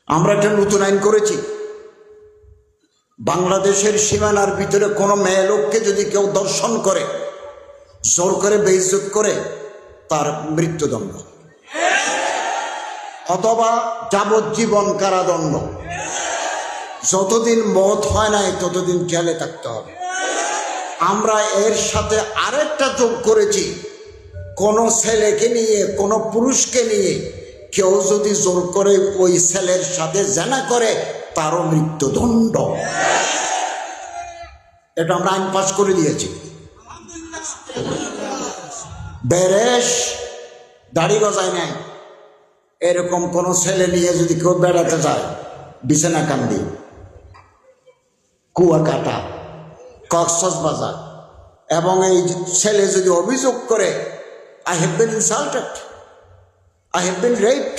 আমরা একটা নতুন আইন করেছি, বাংলাদেশের সীমানার ভিতরে কোনো মেয়ে লোককে যদি কেউ দর্শন করে, জোর করে বেইজ্জত করে, তার মৃত্যুদণ্ড অথবা যাবজ্জীবন কারাদণ্ড। যতদিন মত হয় নাই ততদিন জেলে থাকতে হবে। আমরা এর সাথে আরেকটা যোগ করেছি, কোনো ছেলেকে নিয়ে, কোনো পুরুষকে নিয়ে কেউ যদি জোর করে ওই ছেলের সাথে জেনা করে, তারও মৃত্যুদণ্ড। এটা আমরা আইন পাশ করে দিয়েছি। বেরেশ দাড়ি গজায় নাই এরকম কোন ছেলে নিয়ে যদি কেউ বেড়াতে যায়, বিছানাকান্দি, কুয়াকাটা, কক্সবাজার, এবং এই ছেলে যদি অভিযোগ করে I have been insulted, I have been raped,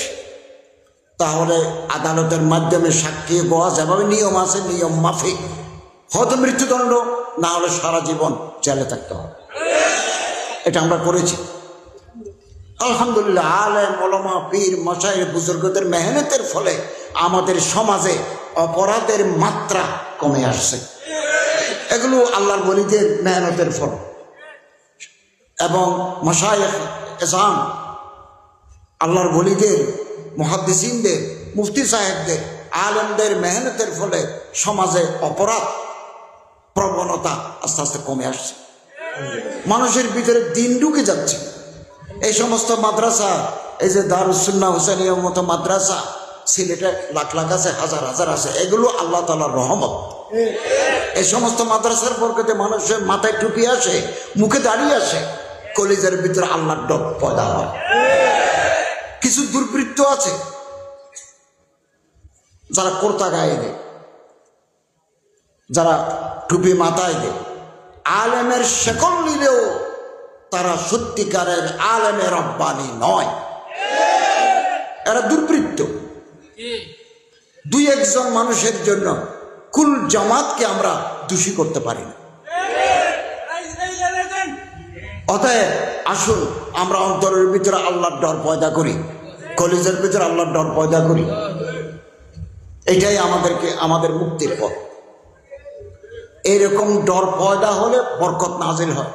তাহলে আদালতের মাধ্যমে সাক্ষী পাওয়া যেভাবে নিয়ম আছে, নিয়ম মাফিক হয়তো মৃত্যুদণ্ড, না হলে সারা জীবন জেলে থাকতে হবে। এটা আমরা করেছি আলহামদুলিল্লাহ। আলেম ওলামা পীর মাশায়েখ বুজুর্গদের মেহনতের ফলে আমাদের সমাজে অপরাধের মাত্রা কমে আসছে। এগুলো আল্লাহর ওলিদের মেহনতের ফল এবং মাশায়েখ এজাম, আল্লাহর ওলিদের, মুহাদ্দিসিনদের, মুফতি সাহেবদের, আলেমদের মেহনতের ফলে সমাজে অপরাধ প্রবণতা আস্তে আস্তে কমে আসছে। মানুষের ভিতরে দিন ঢুকে যাচ্ছে। এই সমস্ত মাদ্রাসা, এই যে দারুস সুন্নাহ হুসাইনিয়ার মতো মাদ্রাসা সিলেটে লাখ লাখ আছে, হাজার হাজার আছে, এগুলো আল্লাহ তাআলার রহমত। এই সমস্ত মাদ্রাসার বরকতে মানুষের মাথায় টুপি আসে, মুখে দাঁড়িয়ে আসে, কলিজার ভিতরে আল্লাহর ডর পয়দা হয়। কিছু দুর্বৃত্ত আছে যারা কোর্তা গায়ে দেয়, যারা টুপি মাথায় দেয়, আলেমের শেকল নিলেও তারা সত্যিকারের আলেমের রব্বানি নয়, এরা দুর্বৃত্ত। দুই একজন মানুষের জন্য কুল জামাতকে আমরা দোষী করতে পারি না। অতএব আসুন আমরা অন্তরের ভিতরে আল্লাহর ডর পয়দা করি, কলিজার ভিতরে আল্লাহর ডর পয়দা করি। এটাই আমাদের মুক্তির পথ। এরকম ডর পয়দা হলে বরকত নাজিল হয়।